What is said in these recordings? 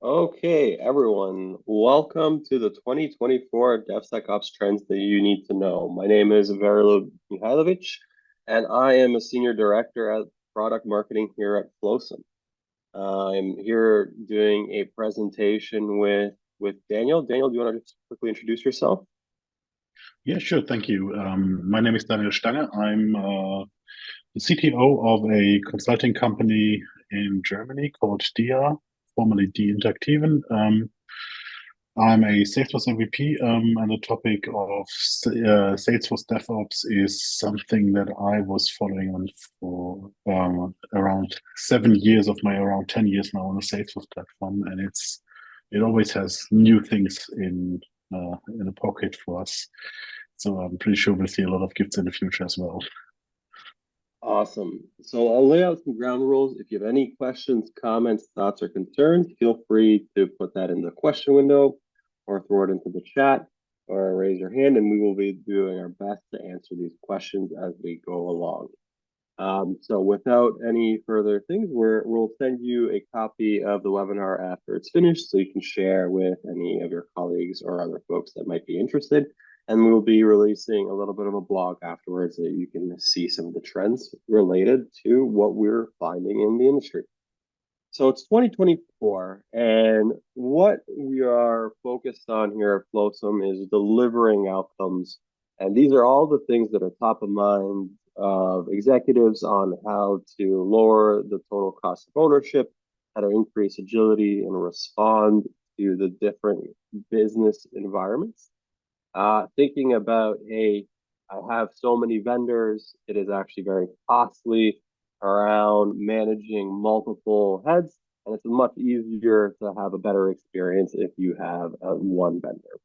Okay, everyone, welcome to the 2024 DevSecOps trends that you need to know. My name is Veroljub Mihajlovic, and I am a senior director at product marketing here at Flowsome. I'm here doing a presentation with Daniel. Daniel, do you want to just quickly introduce yourself? Yeah, sure. Thank you. My name is Daniel Stange. I'm the CTO of a consulting company in Germany called DIA, formerly Die Interaktiven. I'm a Salesforce MVP, and the topic of Salesforce DevOps is something that I was following on for around 7 years of my around 10 years now on the Salesforce platform, and it always has new things in the pocket for us. So I'm pretty sure we'll see a lot of gifts in the future as well. Awesome. So I'll lay out some ground rules. If you have any questions, comments, thoughts, or concerns, feel free to put that in the question window or throw it into the chat or raise your hand, and we will be doing our best to answer these questions as we go along. So without any further things, we'll send you a copy of the webinar after it's finished so you can share with any of your colleagues or other folks that might be interested. And we'll be releasing a little bit of a blog afterwards that you can see some of the trends related to what we're finding in the industry. So it's 2024, and what we are focused on here at Flowsome is delivering outcomes. And these are all the things that are top of mind of executives on how to lower the total cost of ownership, how to increase agility and respond to the different business environments. Thinking about, hey, I have so many vendors, it is actually very costly around managing multiple heads, and it's much easier to have a better experience if you have one vendor.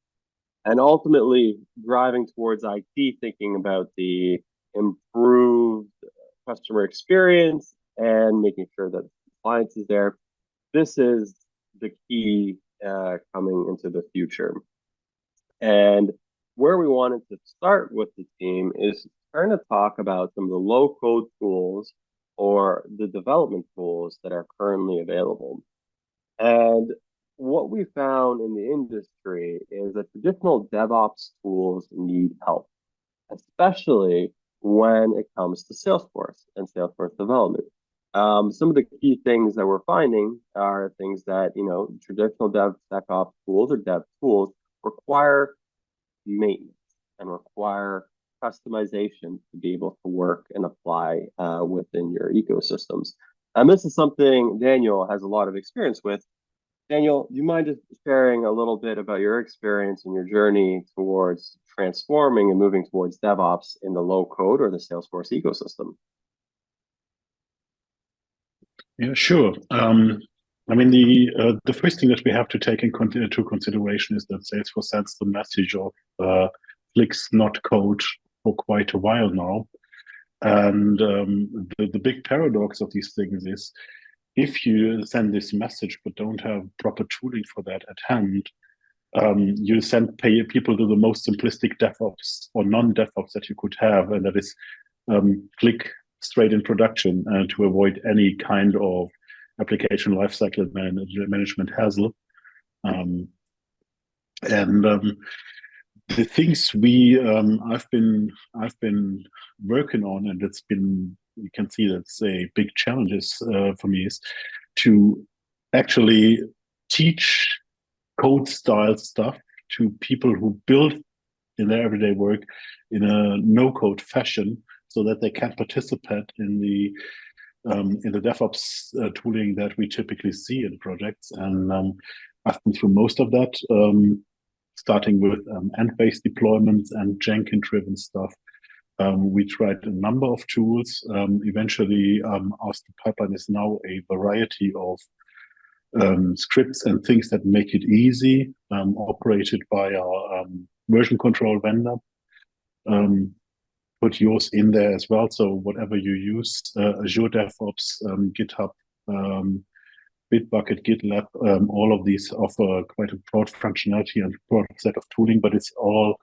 And ultimately, driving towards IT, thinking about the improved customer experience and making sure that compliance is there. This is the key coming into the future. And where we wanted to start with the team is trying to talk about some of the low-code tools or the development tools that are currently available. And what we found in the industry is that traditional DevOps tools need help, especially when it comes to Salesforce and Salesforce development. Some of the key things that we're finding are things that, traditional DevSecOps tools or dev tools require maintenance and require customization to be able to work and apply within your ecosystems. And this is something Daniel has a lot of experience with. Daniel, do you mind just sharing a little bit about your experience and your journey towards transforming and moving towards DevOps in the low code or the Salesforce ecosystem? Yeah, sure. I mean, the first thing that we have to take into consideration is that Salesforce sends the message of clicks, not code, for quite a while now. And the big paradox of these things is if you send this message but don't have proper tooling for that at hand, you send people to the most simplistic DevOps or non-DevOps that you could have, and that is click straight in production to avoid any kind of application lifecycle management hassle. The things I've been working on, and you can see that's a big challenge for me, is to actually teach code style stuff to people who build in their everyday work in a no-code fashion, so that they can participate in the DevOps tooling that we typically see in projects. And I've been through most of that, starting with end-based deployments and Jenkins-driven stuff. We tried a number of tools. Eventually, our pipeline is now a variety of scripts and things that make it easy, operated by our version control vendor. Put yours in there as well. So whatever you use, Azure DevOps, GitHub, Bitbucket, GitLab, all of these offer quite a broad functionality and broad set of tooling, but it's all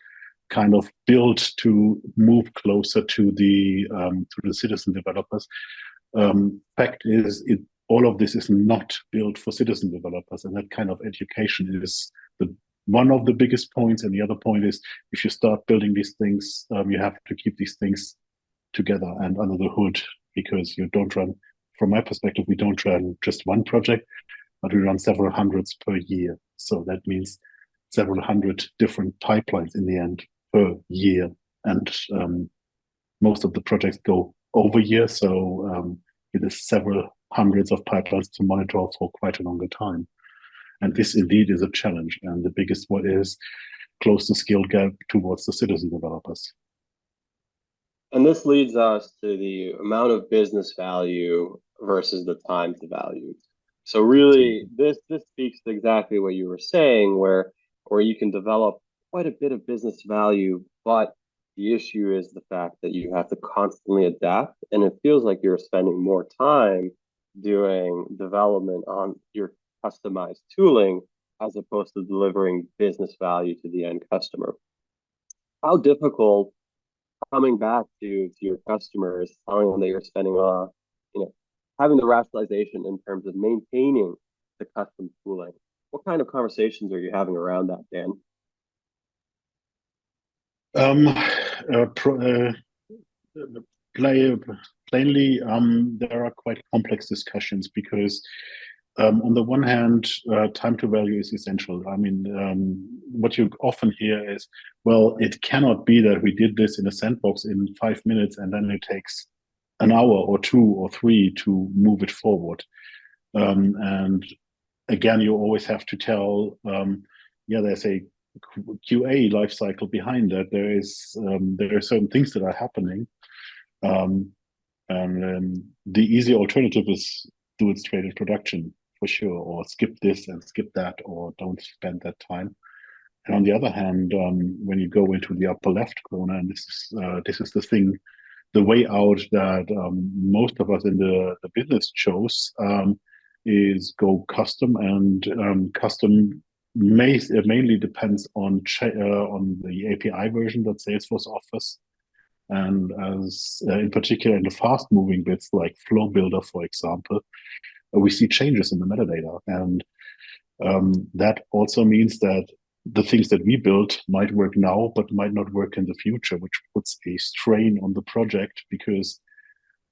kind of built to move closer to the citizen developers. Fact is, all of this is not built for citizen developers, and that kind of education is one of the biggest points. And the other point is, if you start building these things, you have to keep these things together and under the hood, because you don't run, from my perspective, we don't run just one project, but we run several hundreds per year. So that means several hundred different pipelines in the end per year. And most of the projects go over years. So it is several hundreds of pipelines to monitor for quite a longer time. And this indeed is a challenge. And the biggest one is close the skill gap towards the citizen developers. And this leads us to the amount of business value versus the time to value. So really, this speaks to exactly what you were saying, where you can develop quite a bit of business value, but the issue is the fact that you have to constantly adapt, and it feels like you're spending more time doing development on your customized tooling as opposed to delivering business value to the end customer. How difficult coming back to your customers, telling them that you're spending having the rationalization in terms of maintaining the custom tooling? What kind of conversations are you having around that, Dan? Plainly, there are quite complex discussions because on the one hand, time to value is essential. I mean, what you often hear is, well, it cannot be that we did this in a sandbox in 5 minutes and then it takes an hour or 2 or 3 to move it forward. And again, you always have to tell, there's a QA lifecycle behind that. There are certain things that are happening. And the easy alternative is do it straight in production for sure, or skip this and skip that, or don't spend that time. And on the other hand, when you go into the upper left corner, and this is the thing, the way out that most of us in the business chose is go custom, and custom mainly depends on the API version that Salesforce offers. And as in particular in the fast moving bits like Flow Builder, for example, we see changes in the metadata. And that also means that the things that we built might work now, but might not work in the future, which puts a strain on the project because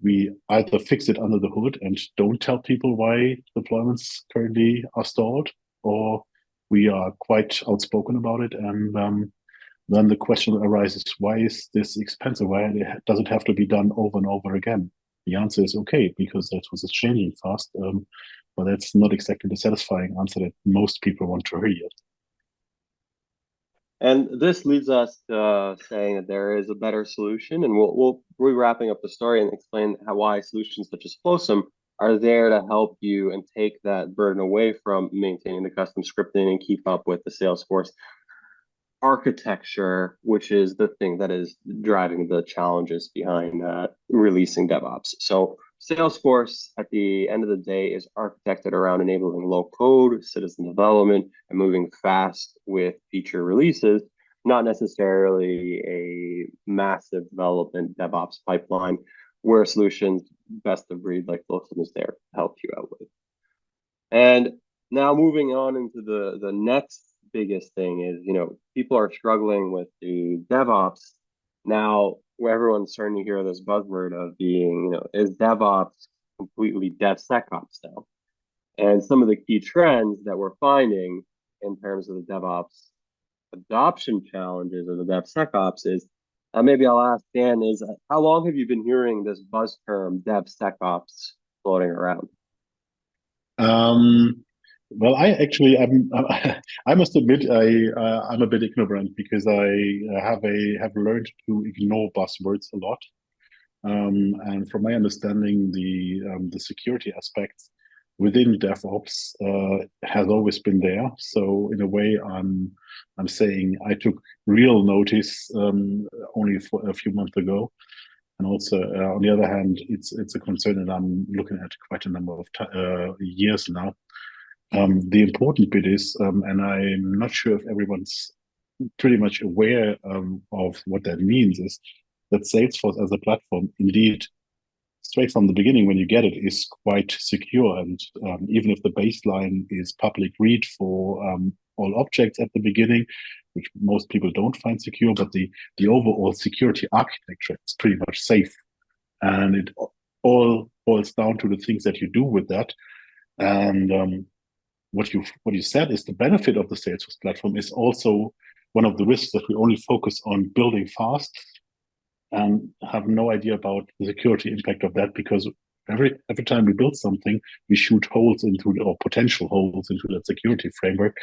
we either fix it under the hood and don't tell people why deployments currently are stalled, or we are quite outspoken about it. And then the question arises, why is this expensive? Why does it have to be done over and over again? The answer is okay, because that was changing fast, but that's not exactly the satisfying answer that most people want to hear. And this leads us to saying that there is a better solution, and we'll be wrapping up the story and explain why solutions such as Flowsum are there to help you and take that burden away from maintaining the custom scripting and keep up with the Salesforce architecture, which is the thing that is driving the challenges behind releasing DevOps. So Salesforce, at the end of the day, is architected around enabling low code, citizen development, and moving fast with feature releases, not necessarily a massive development DevOps pipeline where solutions best of breed like Flowsum is there to help you out with. And now moving on into the next biggest thing is, people are struggling with the DevOps now, where everyone's starting to hear this buzzword of being, is DevOps completely DevSecOps now? And some of the key trends that we're finding in terms of the DevOps adoption challenges or the DevSecOps is, maybe I'll ask Dan, is how long have you been hearing this buzz term DevSecOps floating around? Well, I must admit, I'm a bit ignorant because I have learned to ignore buzzwords a lot. And from my understanding, the security aspects within DevOps has always been there. So in a way, I'm saying I took real notice only for a few months ago. And also, on the other hand, it's a concern that I'm looking at quite a number of years now. The important bit is, and I'm not sure if everyone's pretty much aware of what that means is that Salesforce as a platform, indeed, straight from the beginning when you get it, is quite secure. And even if the baseline is public read for all objects at the beginning, which most people don't find secure, but the overall security architecture is pretty much safe. And it all boils down to the things that you do with that. And what you said is the benefit of the Salesforce platform is also one of the risks that we only focus on building fast and have no idea about the security impact of that, because every time we build something, we shoot holes into or potential holes into that security framework.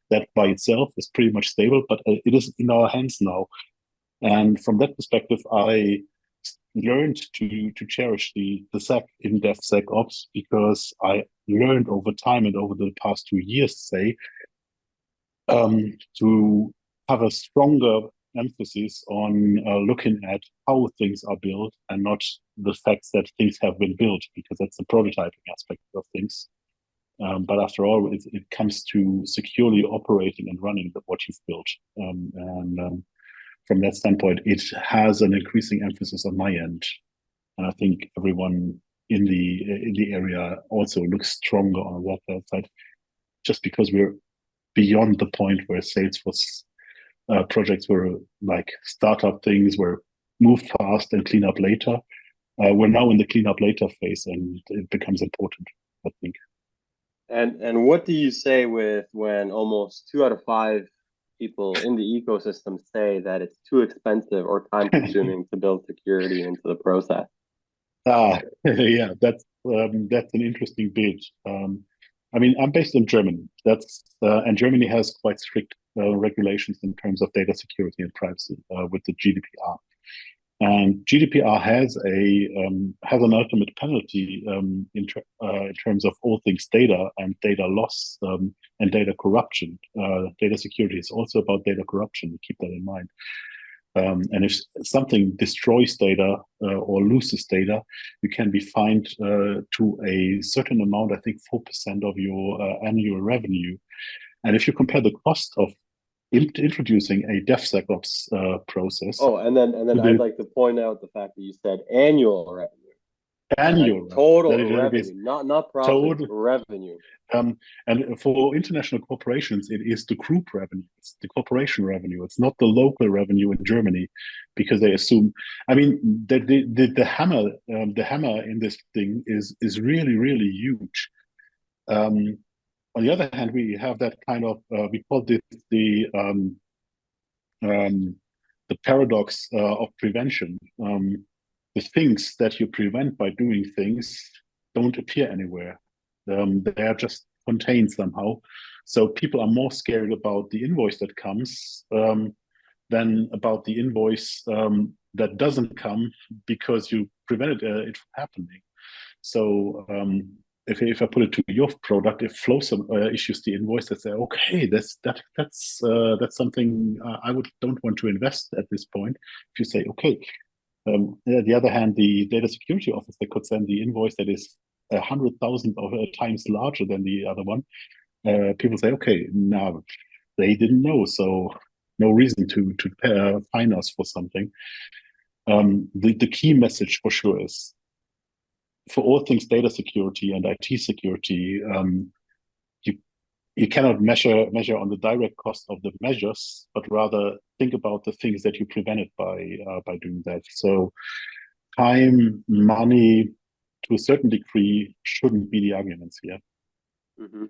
That by itself is pretty much stable, but it is in our hands now. And from that perspective, I learned to cherish the SEC in DevSecOps, because I learned over time and over the past 2 years, say, to have a stronger emphasis on looking at how things are built and not the facts that things have been built, because that's the prototyping aspect of things. But after all, it comes to securely operating and running what you've built. From that standpoint, it has an increasing emphasis on my end. And I think everyone in the area also looks stronger on that side, just because we're beyond the point where Salesforce projects were like startup things where move fast and clean up later. We're now in the clean up later phase, and it becomes important, I think. And what do you say with when almost 2 out of 5 people in the ecosystem say that it's too expensive or time consuming to build security into the process? Yeah, that's an interesting bit. I mean, I'm based in Germany. And Germany has quite strict regulations in terms of data security and privacy with the GDPR. And GDPR has an ultimate penalty in terms of all things data and data loss and data corruption. Data security is also about data corruption. Keep that in mind. And if something destroys data or loses data, you can be fined to a certain amount, I think 4% of your annual revenue. And if you compare the cost of introducing a DevSecOps process. Oh, and then I'd like to point out the fact that you said annual revenue. Annual, like total revenue, not profit, total revenue. And for international corporations, it is the group revenue, it's the corporation revenue. It's not the local revenue in Germany, because they assume. I mean, the hammer in this thing is really really huge. On the other hand, we have that kind of we call this the paradox of prevention. The things that you prevent by doing things don't appear anywhere. They are just contained somehow. So people are more scared about the invoice that comes than about the invoice that doesn't come, because you prevented it from happening. So if I put it to your product, if Flowsum issues the invoice, they say, okay, that's something don't want to invest at this point. If you say, okay, on the other hand, the data security office, they could send the invoice that is 100,000 times larger than the other one. People say, okay, now they didn't know, so no reason to fine us for something. The key message for sure is, for all things data security and IT security, you cannot measure on the direct cost of the measures, but rather think about the things that you prevented by doing that. So time, money, to a certain degree, shouldn't be the arguments here. Mm-hmm.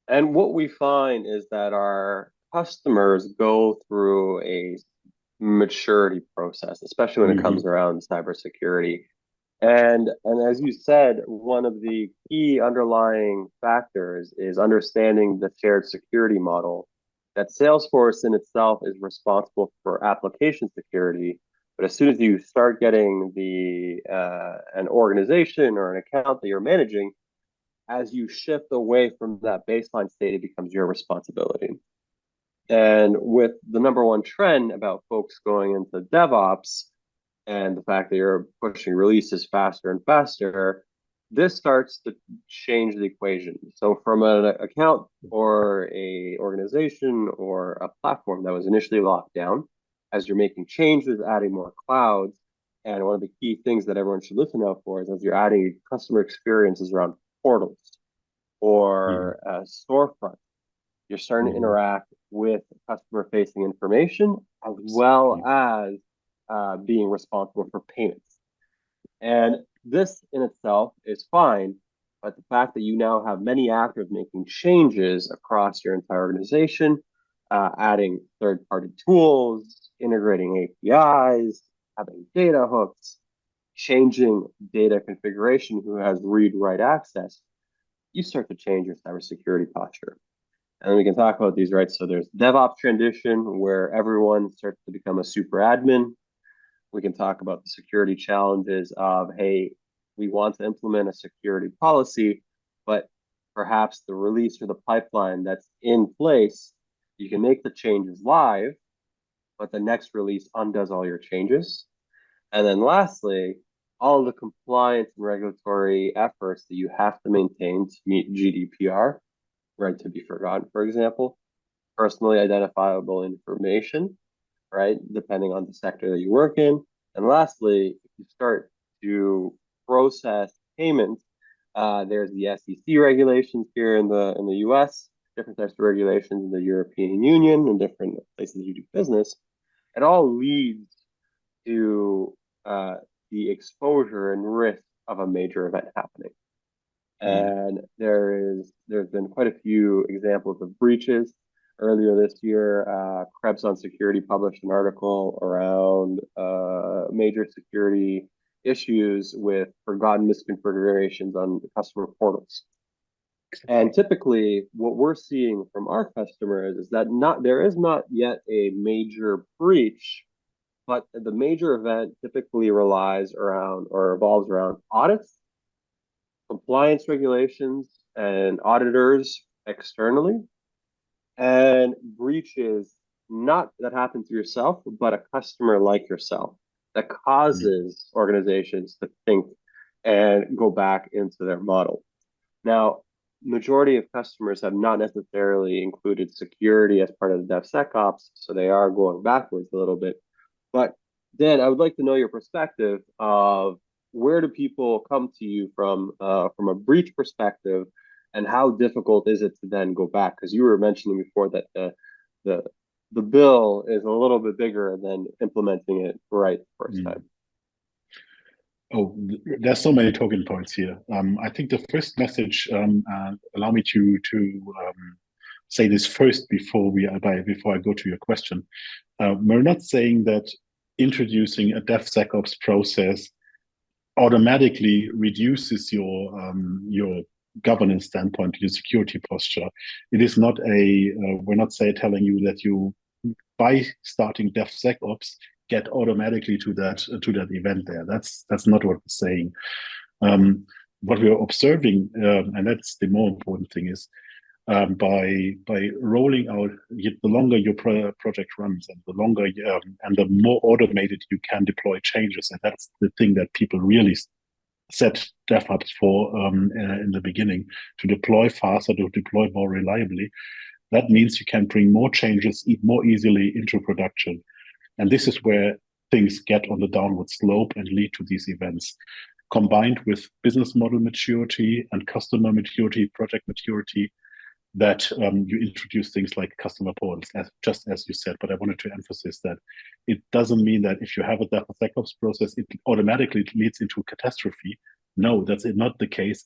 And what we find is that our customers go through a maturity process, especially when it comes around cybersecurity. And as you said, one of the key underlying factors is understanding the shared security model. That Salesforce in itself is responsible for application security, but as soon as you start getting an organization or an account that you're managing, as you shift away from that baseline state, it becomes your responsibility. And with the number one trend about folks going into DevOps, and the fact that you're pushing releases faster and faster, this starts to change the equation. So from an account or a organization or a platform that was initially locked down, as you're making changes, adding more clouds, and one of the key things that everyone should listen out for is as you're adding customer experiences around portals or storefronts, you're starting to interact with customer-facing information as well as being responsible for payments. And this in itself is fine, but the fact that you now have many actors making changes across your entire organization, adding third-party tools, integrating APIs, having data hooks, changing data configuration, who has read-write access, you start to change your cybersecurity posture. And then we can talk about these, right? So there's DevOps transition, where everyone starts to become a super admin. We can talk about the security challenges of, hey, we want to implement a security policy, but perhaps the release or the pipeline that's in place, you can make the changes live, but the next release undoes all your changes. And then lastly, all of the compliance and regulatory efforts that you have to maintain to meet GDPR, right to be forgotten, for example, personally identifiable information, right, depending on the sector that you work in. And lastly, if you start to process payments, there's the SEC regulations here in the US, different types of regulations in the European Union and different places you do business. It all leads to the exposure and risk of a major event happening. And there's been quite a few examples of breaches. Earlier this year, Krebs on Security published an article around major security issues with forgotten misconfigurations on the customer portals. And typically, what we're seeing from our customers is that there is not yet a major breach, but the major event typically relies around or revolves around audits, compliance regulations, and auditors externally, and breaches not that happen to yourself, but a customer like yourself that causes organizations to think and go back into their model. Now, majority of customers have not necessarily included security as part of the DevSecOps, so they are going backwards a little bit. But Dan, I would like to know your perspective of where do people come to you from a breach perspective, and how difficult is it to then go back? Because you were mentioning before that the bill is a little bit bigger than implementing it right the first time. Oh, there's so many talking points here. I think the first message, allow me to say this first before I go to your question. We're not saying that introducing a DevSecOps process automatically reduces your governance standpoint, your security posture. It is not we're not telling you that you, by starting DevSecOps, get automatically to that event there. That's not what we're saying. What we're observing, and that's the more important thing, is by rolling out, the longer your project runs, and the longer and the more automated you can deploy changes, and that's the thing that people really set DevOps for in the beginning, to deploy faster, to deploy more reliably. That means you can bring more changes more easily into production. And this is where things get on the downward slope and lead to these events. Combined with business model maturity and customer maturity, project maturity, that you introduce things like customer portals, just as you said. But I wanted to emphasize that it doesn't mean that if you have a DevSecOps process, it automatically leads into catastrophe. No, that's not the case.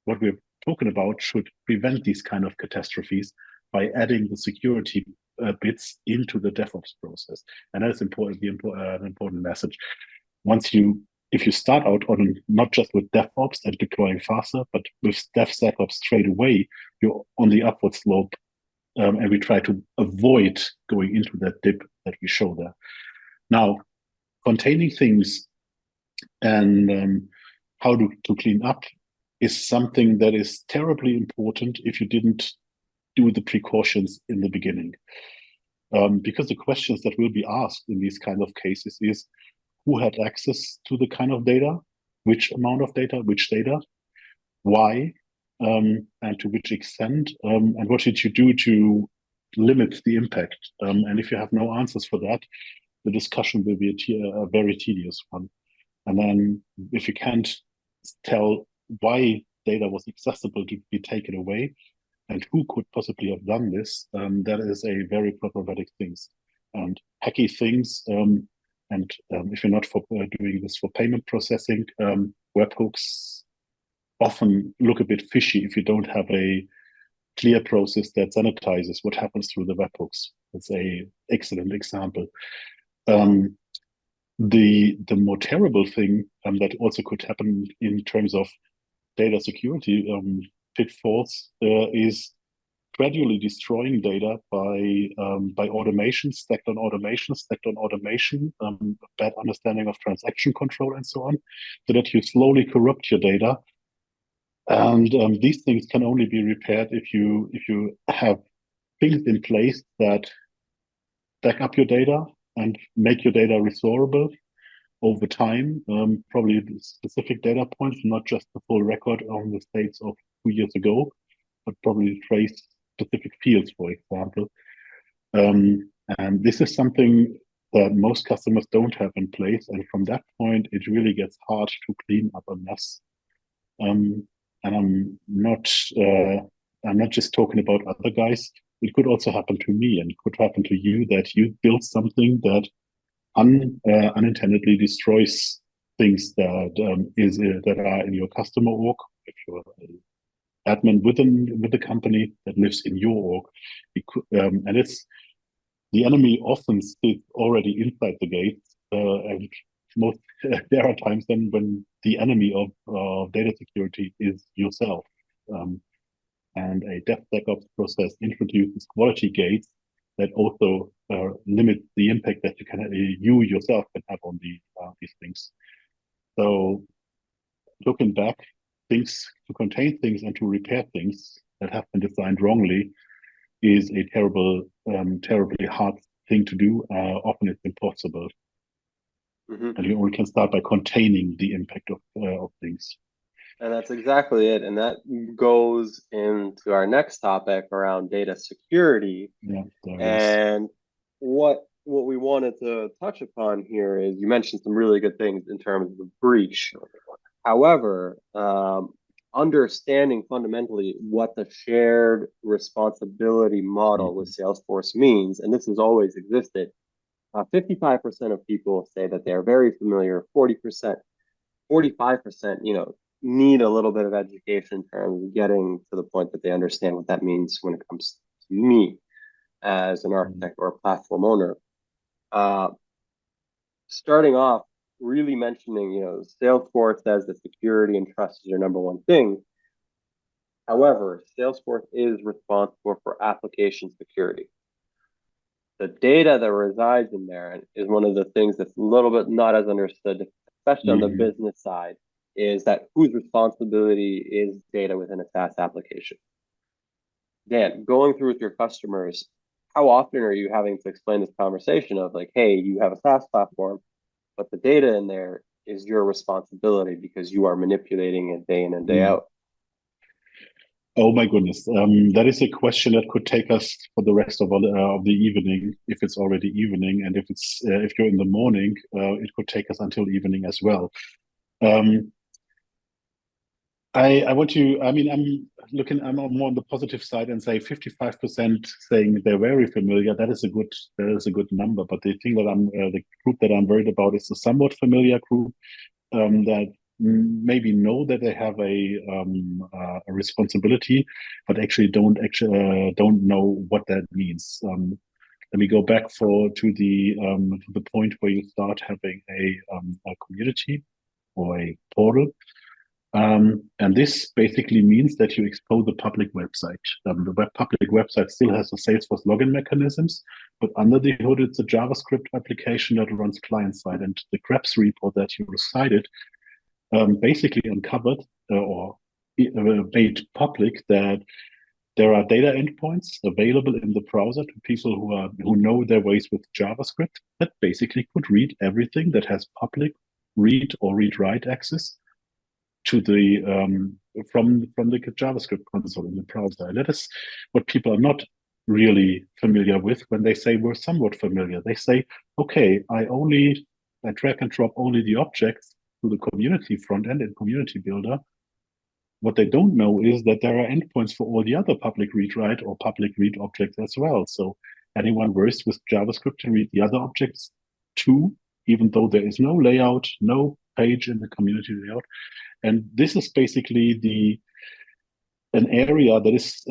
What we're talking about should prevent these kind of catastrophes by adding the security bits into the DevOps process. And that is important, an important message. If you start out on not just with DevOps and deploying faster, but with DevSecOps straight away, you're on the upward slope, and we try to avoid going into that dip that we show there. Now, containing things and how to clean up is something that is terribly important if you didn't do the precautions in the beginning. Because the questions that will be asked in these kind of cases is, who had access to the kind of data, which amount of data, which data, why, and to which extent, and what should you do to limit the impact. And if you have no answers for that, the discussion will be a very tedious one. And then if you can't tell why data was accessible to be taken away and who could possibly have done this, that is a very problematic thing. And hacky things, and if you're not for doing this for payment processing, webhooks often look a bit fishy if you don't have a clear process that sanitizes what happens through the webhooks. That's a excellent example. The more terrible thing that also could happen in terms of data security pitfalls is gradually destroying data by automation, stacked on automation, bad understanding of transaction control and so on, so that you slowly corrupt your data. And these things can only be repaired if you have things in place that back up your data and make your data restorable over time, probably specific data points, not just the full record on the states of 2 years ago, but probably trace specific fields, for example. And this is something that most customers don't have in place. And from that point, it really gets hard to clean up a mess. And I'm not just talking about other guys. It could also happen to me, and it could happen to you, that you build something that unintendedly destroys things that are in your customer org. If you're an admin with the company that lives in your org, and it's the enemy often sits already inside the gates, and most there are times then when the enemy of data security is yourself. And a DevSecOps process introduces quality gates that also limit the impact that you yourself can have on these things. So, looking back, things to contain things and to repair things that have been designed wrongly is a terribly hard thing to do. Often it's impossible. Mm-hmm. And you only can start by containing the impact of things. And that's exactly it. And that goes into our next topic around data security. Yeah, and what we wanted to touch upon here is, you mentioned some really good things in terms of breach. However, understanding fundamentally what the shared responsibility model with Salesforce means, and this has always existed. 55% of people say that they're very familiar. 40%, 45%, need a little bit of education in terms of getting to the point that they understand what that means when it comes to me as an architect or a platform owner. Starting off, really mentioning, Salesforce says that security and trust is your number one thing. However, Salesforce is responsible for application security. The data that resides in there is one of the things that's a little bit not as understood, especially on the business side, is that whose responsibility is data within a SaaS application. Dan, going through with your customers, how often are you having to explain this conversation of like, hey, you have a SaaS platform, but the data in there is your responsibility because you are manipulating it day in and day out? Oh my goodness, that is a question that could take us for the rest of the evening, if it's already evening, and if you're in the morning, it could take us until evening as well. I'm more on the positive side and say 55% saying they're very familiar. That is a good number. But the thing that the group that I'm worried about is the somewhat familiar group that maybe know that they have a responsibility, but actually don't know what that means. Let me go back to the point where you start having a community or a portal. And this basically means that you expose a public website. The public website still has the Salesforce login mechanisms, but under the hood, it's a JavaScript application that runs client-side. And the Krebs report that you cited basically uncovered or made public that there are data endpoints available in the browser to people who know their ways with JavaScript that basically could read everything that has public read or read-write access to the from the JavaScript console in the browser. And that is what people are not really familiar with when they say we're somewhat familiar. They say, okay, I drag and drop only the objects to the community front end and community builder. What they don't know is that there are endpoints for all the other public read write or public read objects as well. So anyone versed with JavaScript can read the other objects too, even though there is no layout, no page in the community layout. And this is basically an area that is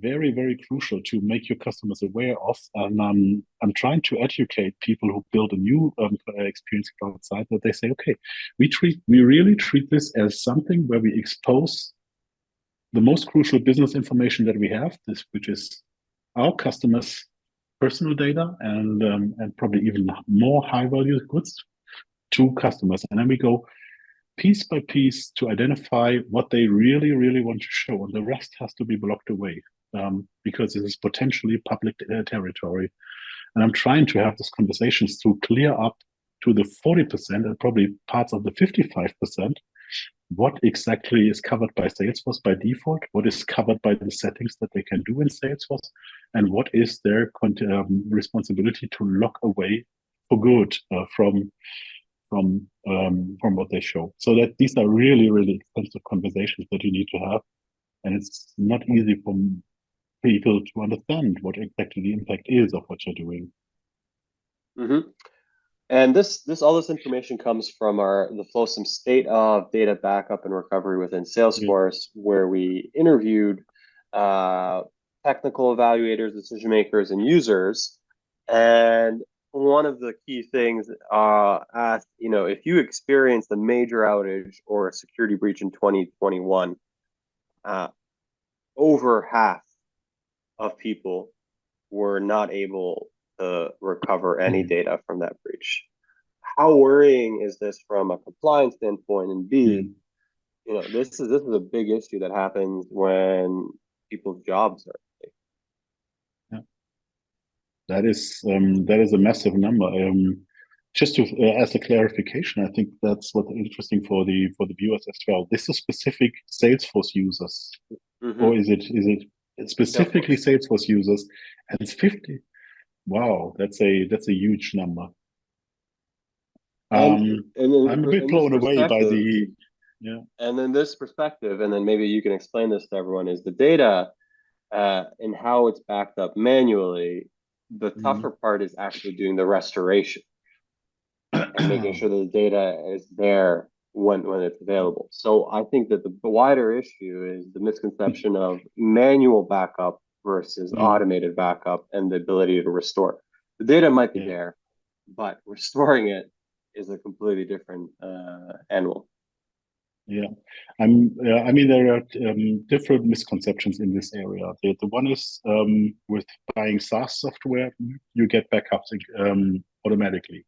very, very crucial to make your customers aware of. And I'm trying to educate people who build a new experience cloud site that they say, okay, we really treat this as something where we expose the most crucial business information that we have, which is our customers' personal data and probably even more high value goods to customers. And then we go piece by piece to identify what they really, really want to show. And the rest has to be blocked away because this is potentially public territory. And I'm trying to have these conversations to clear up to the 40% and probably parts of the 55%, what exactly is covered by Salesforce by default, what is covered by the settings that they can do in Salesforce, and what is their responsibility to lock away for good from what they show. So that these are really, really expensive conversations that you need to have. And it's not easy for people to understand what exactly the impact is of what you're doing. Mm-hmm. And all this information comes from the Flowsome state of data backup and recovery within Salesforce, where we interviewed technical evaluators, decision makers, and users. And one of the key things asked, if you experienced a major outage or a security breach in 2021, over half of people were not able to recover any data from that breach. How worrying is this from a compliance standpoint? And B, this is a big issue that happens when people's jobs are. That is a massive number. Just to as a clarification, I think that's what's interesting for the viewers as well. This is specific Salesforce users, or is it specifically Salesforce users? And it's 50. Wow, that's a huge number. And I'm a bit blown away by the And then this perspective, and then maybe you can explain this to everyone, is the data and how it's backed up manually. The tougher part is actually doing the restoration and making sure that the data is there when it's available. So I think that the wider issue is the misconception of manual backup versus automated backup and the ability to restore. The data might be there, but restoring it is a completely different animal. Yeah, I mean, there are different misconceptions in this area. The one is with buying SaaS software, you get backups automatically.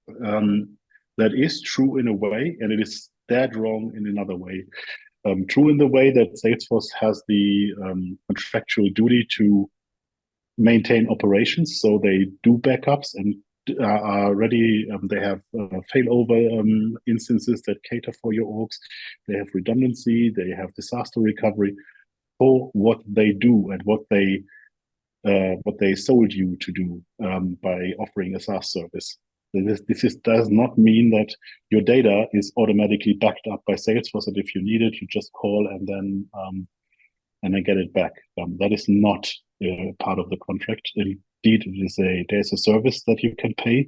That is true in a way, and it is dead wrong in another way. True in the way that Salesforce has the contractual duty to maintain operations, so they do backups and are ready. They have failover instances that cater for your orgs. They have redundancy. They have disaster recovery for what they do and what they sold you to do by offering a SaaS service. This does not mean that your data is automatically backed up by Salesforce, and if you need it, you just call and then get it back. That is not part of the contract. Indeed, there's a service that you can pay,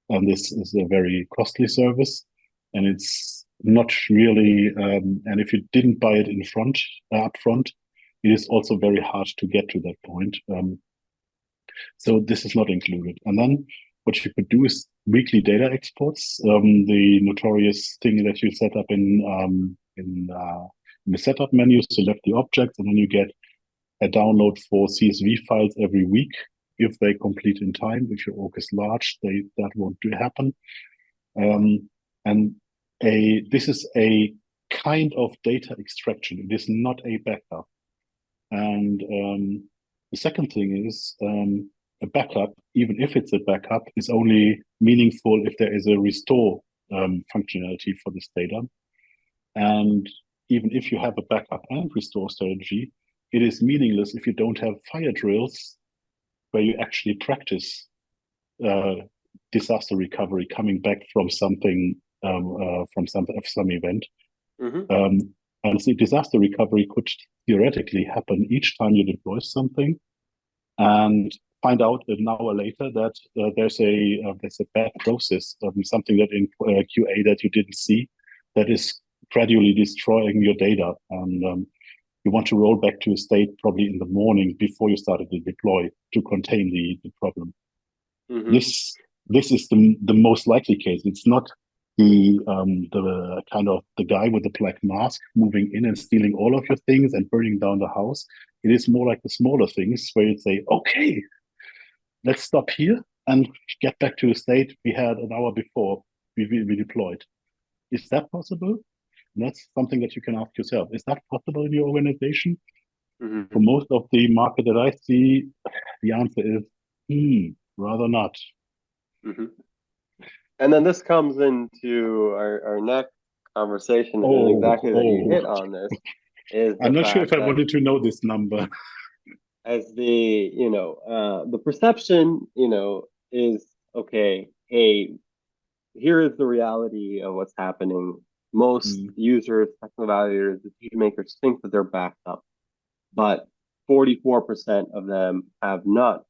and this is a very costly service, and it's not really. And if you didn't buy it up front, it is also very hard to get to that point. So this is not included. And then what you could do is weekly data exports. The notorious thing that you set up in the setup menu, select the objects, and then you get a download for CSV files every week. If they complete in time, if your org is large, that won't happen. And this is a kind of data extraction. It is not a backup. And the second thing is a backup, even if it's a backup, is only meaningful if there is a restore functionality for this data. And even if you have a backup and restore strategy, it is meaningless if you don't have fire drills where you actually practice disaster recovery, coming back from something, from some event. And the disaster recovery could theoretically happen each time you deploy something, and find out an hour later that there's a bad process, something that in QA that you didn't see, that is gradually destroying your data, and you want to roll back to a state probably in the morning before you started to deploy to contain the problem. This is the most likely case. It's not the kind of the guy with the black mask moving in and stealing all of your things and burning down the house. It is more like the smaller things where you say, okay, let's stop here and get back to the state we had an hour before we deployed. Is that possible? And that's something that you can ask yourself. Is that possible in your organization? For most of the market that I see, the answer is rather not. And then this comes into our next conversation, and exactly that you hit on this is I'm not sure if I wanted to know this number. As the perception, is okay, hey, here is the reality of what's happening. Most users, technical evaluators, decision makers think that they're backed up, but 44% of them have not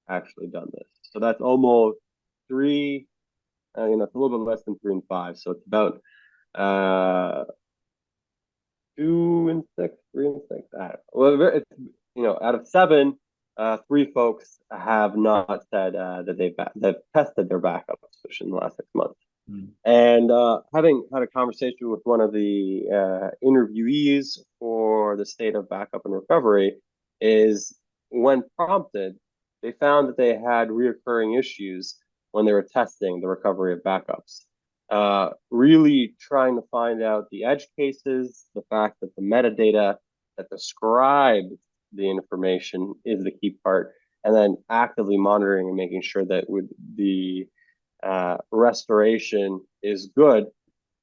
actually done this. So that's almost three. It's a little bit less than 3 in 5. So it's about 2 in 6, 3 in 6. Well, it's, out of 7, 3 folks have not said that they've tested their backup solution in the last 6 months. And having had a conversation with one of the interviewees for the state of backup and recovery, is when prompted, they found that they had reoccurring issues when they were testing the recovery of backups. Really trying to find out the edge cases, the fact that the metadata that describes the information is the key part, and then actively monitoring and making sure that with the restoration is good,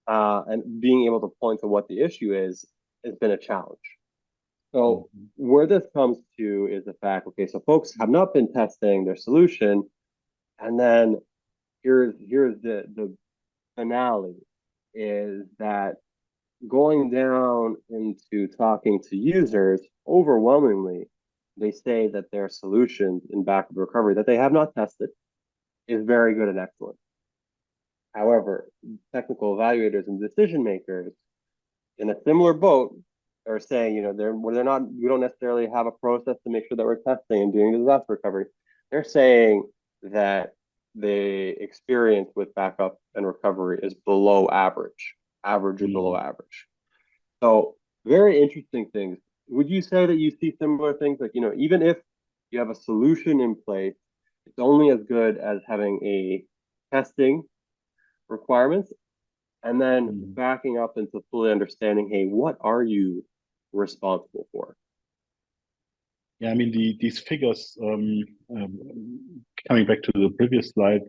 and being able to point to what the issue is has been a challenge. So where this comes to is the fact, okay, so folks have not been testing their solution, and then here's the finale, is that going down into talking to users, overwhelmingly, they say that their solution in backup recovery that they have not tested is very good and excellent. However, technical evaluators and decision makers in a similar boat are saying, we don't necessarily have a process to make sure that we're testing and doing disaster recovery. They're saying that the experience with backup and recovery is below average. Average is below average. So very interesting things. Would you say that you see similar things? Like, even if you have a solution in place, it's only as good as having a testing requirements, and then backing up into fully understanding, hey, what are you responsible for? Yeah, I mean, these figures, coming back to the previous slide,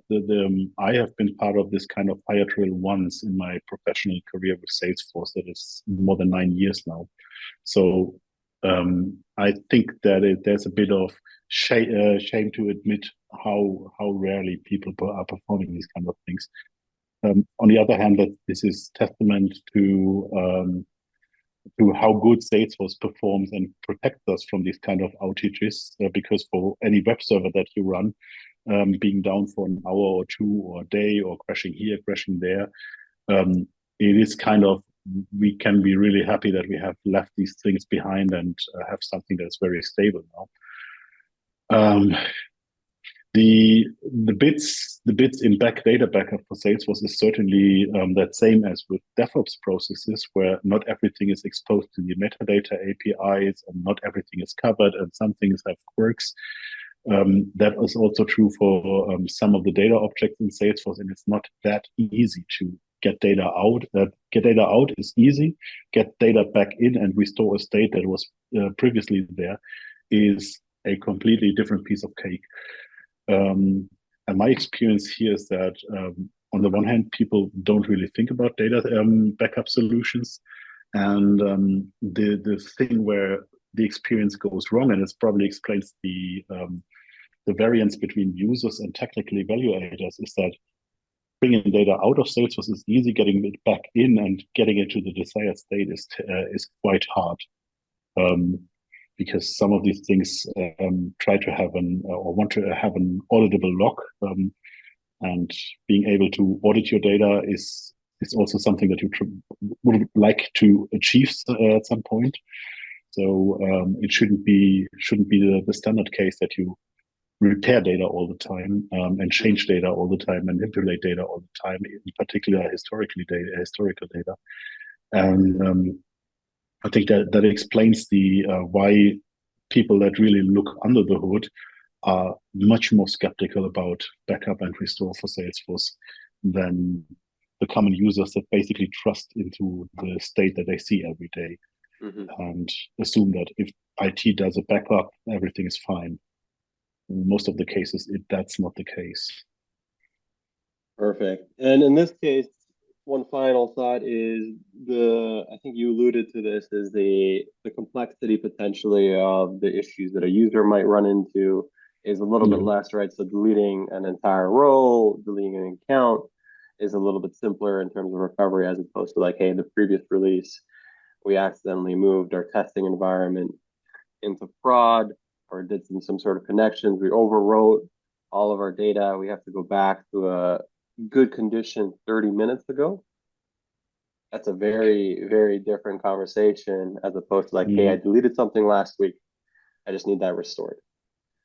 I have been part of this kind of fire drill once in my professional career with Salesforce. That is more than 9 years now. So I think that there's a bit of shame to admit how rarely people are performing these kind of things. On the other hand, that this is testament to how good Salesforce performs and protects us from these kind of outages. Because for any web server that you run, being down for an hour or 2 or a day, or crashing here, crashing there, it is kind of, we can be really happy that we have left these things behind and have something that's very stable now. The bits in data backup for Salesforce is certainly that same as with DevOps processes, where not everything is exposed to the metadata APIs and not everything is covered, and some things have quirks. That is also true for some of the data objects in Salesforce, and it's not that easy to get data out. Get data out is easy. Get data back in and restore a state that was previously there is a completely different piece of cake. And my experience here is that on the one hand, people don't really think about data backup solutions. And the thing where the experience goes wrong, and it probably explains the variance between users and technical evaluators, is that bringing data out of Salesforce is easy. Getting it back in and getting it to the desired state is quite hard. Because some of these things try to have or want to have an auditable log, and being able to audit your data is also something that you would like to achieve at some point. So it shouldn't be the standard case that you repair data all the time, and change data all the time and manipulate data all the time, in particular historical data. And I think that explains the why people that really look under the hood are much more skeptical about backup and restore for Salesforce than the common users that basically trust into the state that they see every day, and assume that if IT does a backup, everything is fine. In most of the cases, that's not the case. Perfect. And in this case, one final thought is I think you alluded to this, is the complexity potentially of the issues that a user might run into is a little bit less, right? So deleting an entire row, deleting an account is a little bit simpler in terms of recovery, as opposed to like, hey, the previous release, we accidentally moved our testing environment into prod or did some sort of connections. We overwrote all of our data. We have to go back to a good condition 30 minutes ago. That's a very, very different conversation as opposed to like, hey, I deleted something last week. I just need that restored.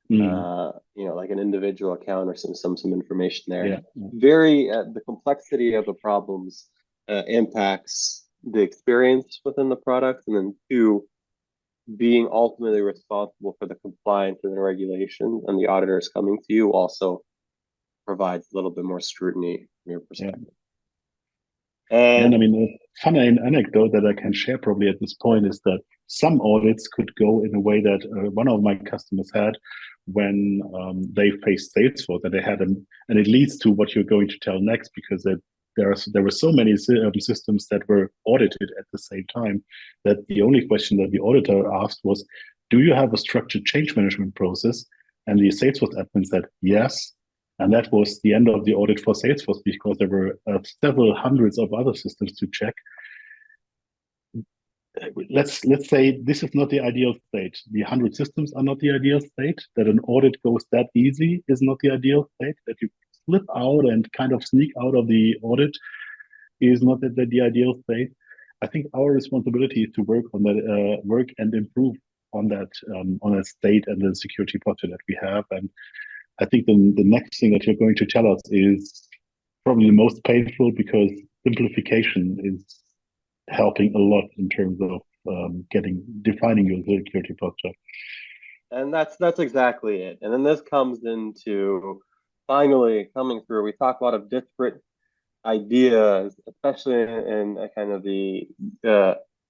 Like an individual account or some information there. Yeah. Very the complexity of the problems impacts the experience within the product, and then two, being ultimately responsible for the compliance and the regulations and the auditors coming to you also provides a little bit more scrutiny from your perspective. And I mean, a fun anecdote that I can share probably at this point is that some audits could go in a way that one of my customers had when they faced Salesforce, that they had and it leads to what you're going to tell next, because there were so many systems that were audited at the same time that the only question that the auditor asked was, do you have a structured change management process? And the Salesforce admin said, yes. And that was the end of the audit for Salesforce, because there were several hundreds of other systems to check. Let's say this is not the ideal state. The 100 systems are not the ideal state. That an audit goes that easy is not the ideal state. That you slip out and kind of sneak out of the audit is not the ideal state. I think our responsibility is to work on that, work and improve on that state and the security posture that we have. And I think the next thing that you're going to tell us is probably the most painful, because simplification is helping a lot in terms of defining your security posture. And that's exactly it. And then this comes into finally coming through. We talk a lot of disparate ideas, especially in a kind of the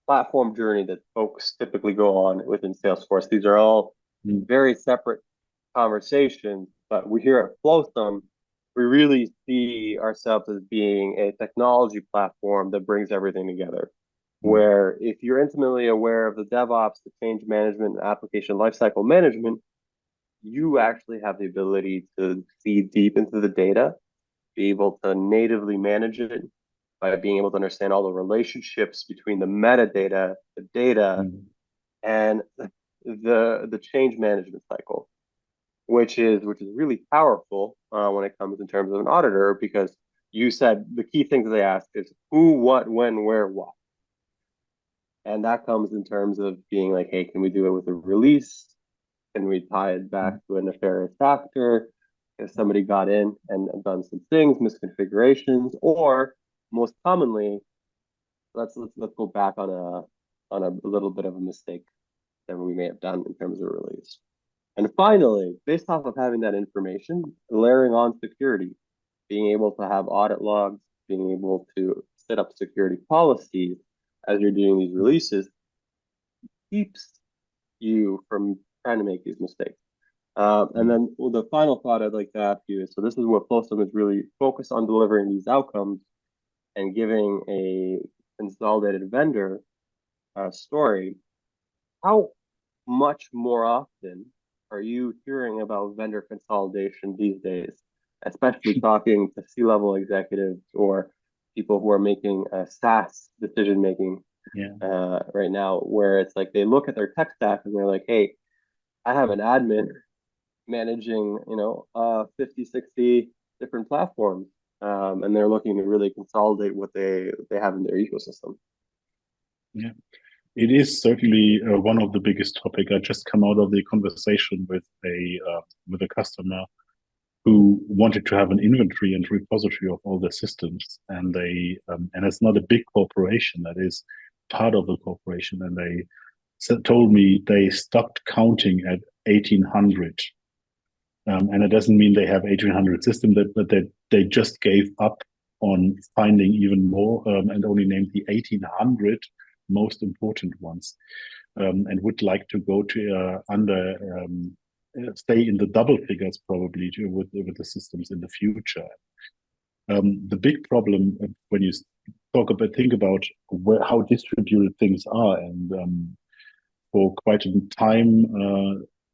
platform journey that folks typically go on within Salesforce. These are all very separate conversations, but we here at Flowsome, we really see ourselves as being a technology platform that brings everything together. Where if you're intimately aware of the DevOps, the change management, and application lifecycle management, you actually have the ability to see deep into the data, be able to natively manage it by being able to understand all the relationships between the metadata, the data, and the change management cycle, which is really powerful when it comes in terms of an auditor, because you said the key things they ask is who, what, when, where, what. And that comes in terms of being like, hey, can we do it with a release? Can we tie it back to a nefarious actor? If somebody got in and done some things, misconfigurations, or most commonly, let's go back on a little bit of a mistake that we may have done in terms of release. And finally, based off of having that information, layering on security, being able to have audit logs, being able to set up security policies as you're doing these releases, keeps you from trying to make these mistakes. And then the final thought I'd like to ask you is, so this is what Flowsome is really focused on, delivering these outcomes and giving a consolidated vendor story, how much more often are you hearing about vendor consolidation these days, especially talking to C-level executives or people who are making SaaS decision making Yeah. right now, where it's like they look at their tech stack and they're like, hey, I have an admin managing, 50, 60 different platforms. And they're looking to really consolidate what they have in their ecosystem. Yeah. It is certainly one of the biggest topic. I just come out of the conversation with a customer who wanted to have an inventory and repository of all their systems, and and it's not a big corporation, that is part of the corporation, and they told me they stopped counting at 1800. And it doesn't mean they have 1800 systems, but they just gave up on finding even more, and only named the 1800 most important ones, and would like to go to stay in the double figures probably with the systems in the future. The big problem when you think about how distributed things are, and for quite a time,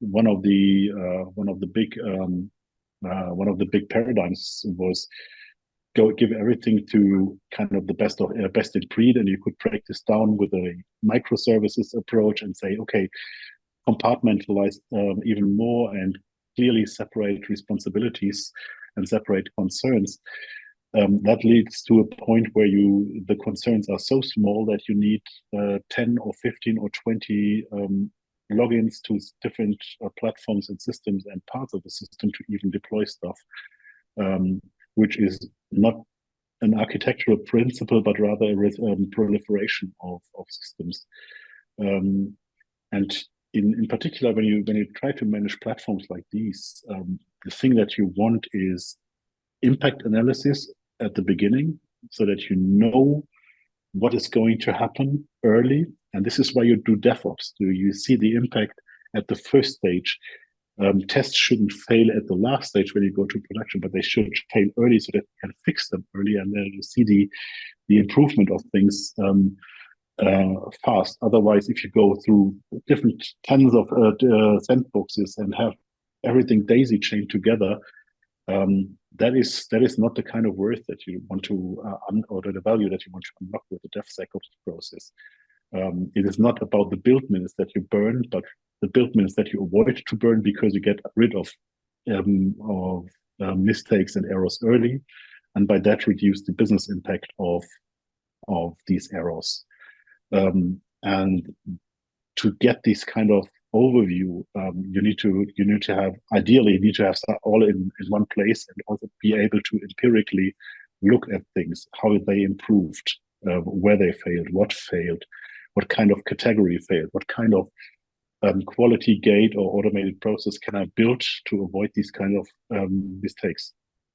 one of the big paradigms was give everything to kind of the best in breed, and you could break this down with a microservices approach and say, okay, compartmentalize even more and clearly separate responsibilities and separate concerns. That leads to a point where the concerns are so small that you need 10 or 15 or 20 logins to different platforms and systems and parts of the system to even deploy stuff, which is not an architectural principle, but rather a proliferation of systems. And in particular, when you try to manage platforms like these, the thing that you want is impact analysis at the beginning, so that you know what is going to happen early. And this is why you do DevOps. Do you see the impact at the first stage? Tests shouldn't fail at the last stage when you go to production, but they should fail early so that you can fix them early, and then you see the improvement of things fast. Otherwise, if you go through different tons of sandboxes and have everything daisy chained together, that is not the kind of worth that you want to or the value that you want to unlock with the DevSecOps process. It is not about the build minutes that you burn, but the build minutes that you avoid to burn, because you get rid of mistakes and errors early, and by that reduce the business impact of these errors. And to get this kind of overview, you need to have all in one place, and also be able to empirically look at things, how they improved, where they failed, what kind of category failed, what kind of quality gate or automated process can I build to avoid these kind of mistakes.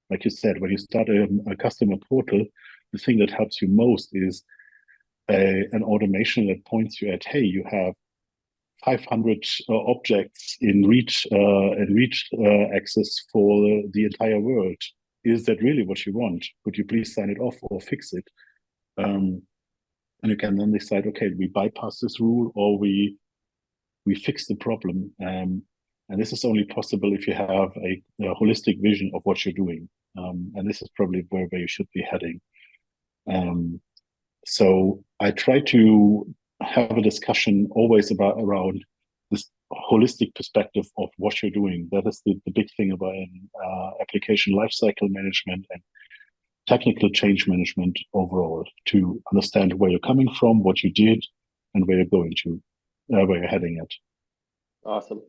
Like you said, when you start a customer portal, the thing that helps you most is an automation that points you at, hey, you have 500 objects in reach access for the entire world. Is that really what you want? Could you please sign it off or fix it? And you can then decide, okay, we bypass this rule, or we fix the problem. And this is only possible if you have a holistic vision of what you're doing. And this is probably where you should be heading. So I try to have a discussion always around this holistic perspective of what you're doing. That is the big thing about application lifecycle management and technical change management overall, to understand where you're coming from, what you did, and where you're going to, where you're heading at. Awesome.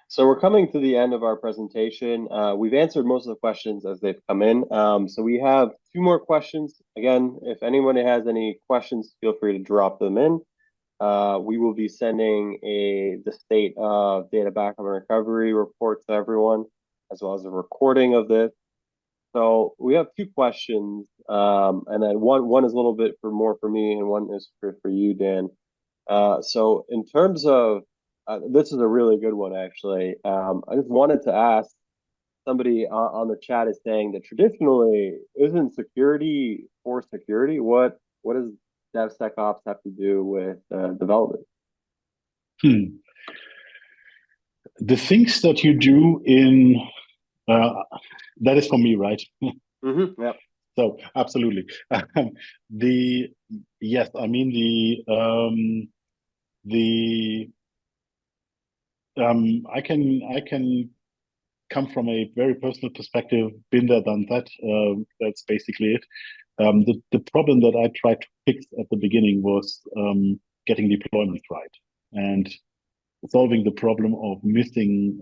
So we're coming to the end of our presentation. We've answered most of the questions as they've come in. So we have two more questions. Again, if anyone has any questions, feel free to drop them in. We will be sending the state of data backup and recovery report to everyone, as well as a recording of this. So we have two questions, and then one is a little bit more for me, and one is for you, Dan. So in terms of this is a really good one, actually. I just wanted to ask, somebody on the chat is saying that traditionally, isn't security for security? What is DevSecOps have to do with development? Hmm. The things that you do in uh, that is for me, right? Yeah. So absolutely. The yes, I mean the I can come from a very personal perspective, been there, done that. That's basically it. The problem that I tried to fix at the beginning was getting deployment right and solving the problem of missing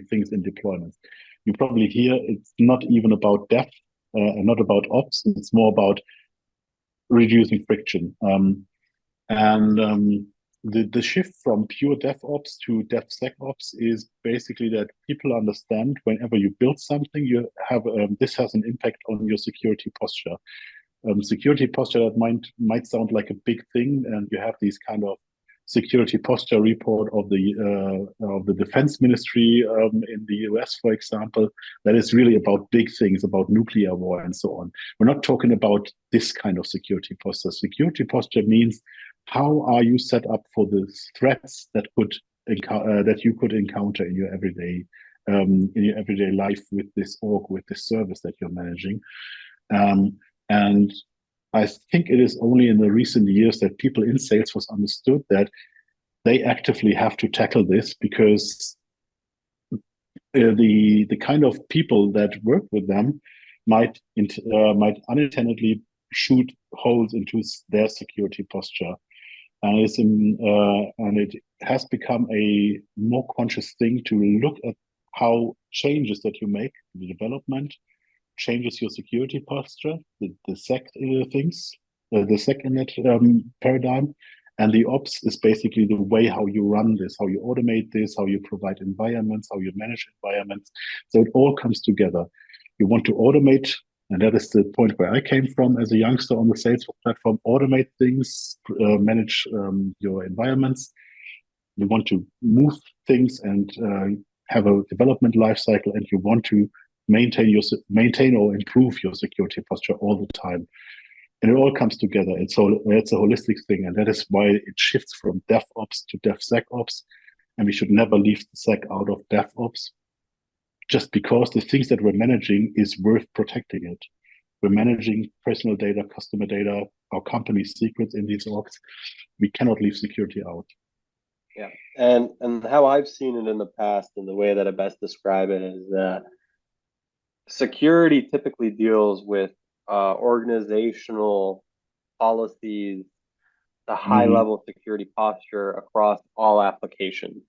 things in deployments. You probably hear it's not even about dev and not about ops. It's more about reducing friction. And the shift from pure DevOps to DevSecOps is basically that people understand whenever you build something, you have this has an impact on your security posture. Security posture that might sound like a big thing, and you have these kind of security posture report of the defense ministry in the US, for example, that is really about big things, about nuclear war and so on. We're not talking about this kind of security posture. Security posture means how are you set up for the threats that that you could encounter in your everyday life with this org, with this service that you're managing. And I think it is only in the recent years that people in Salesforce understood that they actively have to tackle this because the kind of people that work with them might unintendedly shoot holes into their security posture, and it has become a more conscious thing to look at how changes that you make in the development changes your security posture, the sec things, the sec in that paradigm. And the ops is basically the way how you run this, how you automate this, how you provide environments, how you manage environments. So it all comes together. You want to automate, and that is the point where I came from as a youngster on the Salesforce platform, automate things, manage your environments. You want to move things and have a development lifecycle, and you want to maintain or improve your security posture all the time. And it all comes together. It's a holistic thing, and that is why it shifts from DevOps to DevSecOps. And we should never leave the sec out of DevOps, just because the things that we're managing is worth protecting it. We're managing personal data, customer data, our company's secrets in these orgs. We cannot leave security out. Yeah, and how I've seen it in the past, and the way that I best describe it is that security typically deals with organizational policies, the high Mm-hmm. level security posture across all applications.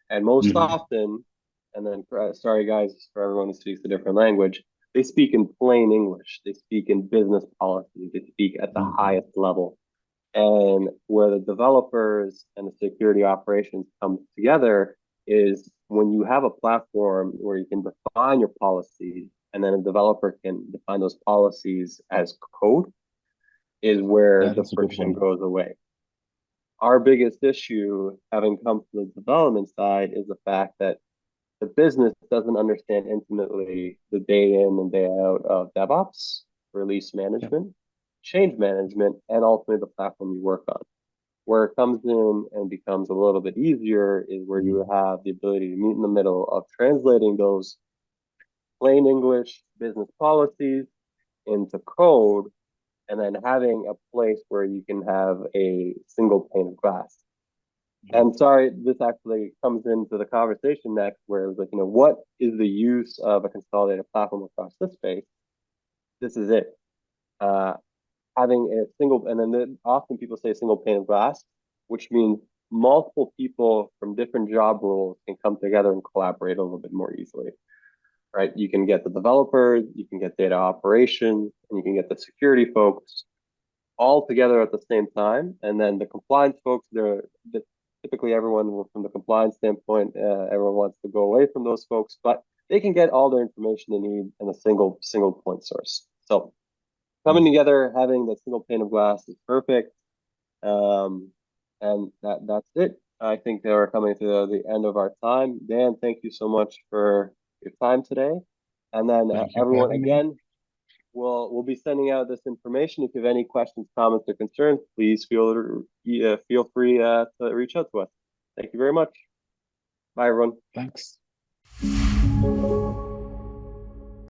And most Mm-hmm. often, and then sorry guys for everyone who speaks a different language, they speak in plain English. They speak in business policy. They speak at the Mm-hmm. highest level. And where the developers and the security operations come together is when you have a platform where you can define your policies, and then a developer can define those policies as code, is where That the is a good friction one. goes away. Our biggest issue, having come from the development side, is the fact that the business doesn't understand intimately the day in and day out of DevOps, release Yeah. management, change management, and ultimately the platform you work on. Where it comes in and becomes a little bit easier is where you Mm-hmm. have the ability to meet in the middle of translating those plain English business policies into code, and then having a place where you can have a single pane of glass. And sorry, this actually comes into the conversation next, where it was like, what is the use of a consolidated platform across this space? This is it. Uh, Having a single, and then often people say single pane of glass, which means multiple people from different job roles can come together and collaborate a little bit more easily, right? You can get the developers, you can get data operations, and you can get the security folks all together at the same time. And then the compliance folks, typically everyone from the compliance standpoint, everyone wants to go away from those folks, but they can get all their information they need in a single point source. So coming Mm-hmm. together, having that single pane of glass is perfect. Um, and that's it. I think they are coming to the end of our time. Dan, thank you so much for your time today. And then Thank you for everyone, having me. again, we'll be sending out this information. If you have any questions, comments, or concerns, please feel free to reach out to us. Thank you very much. Bye, everyone. Thanks.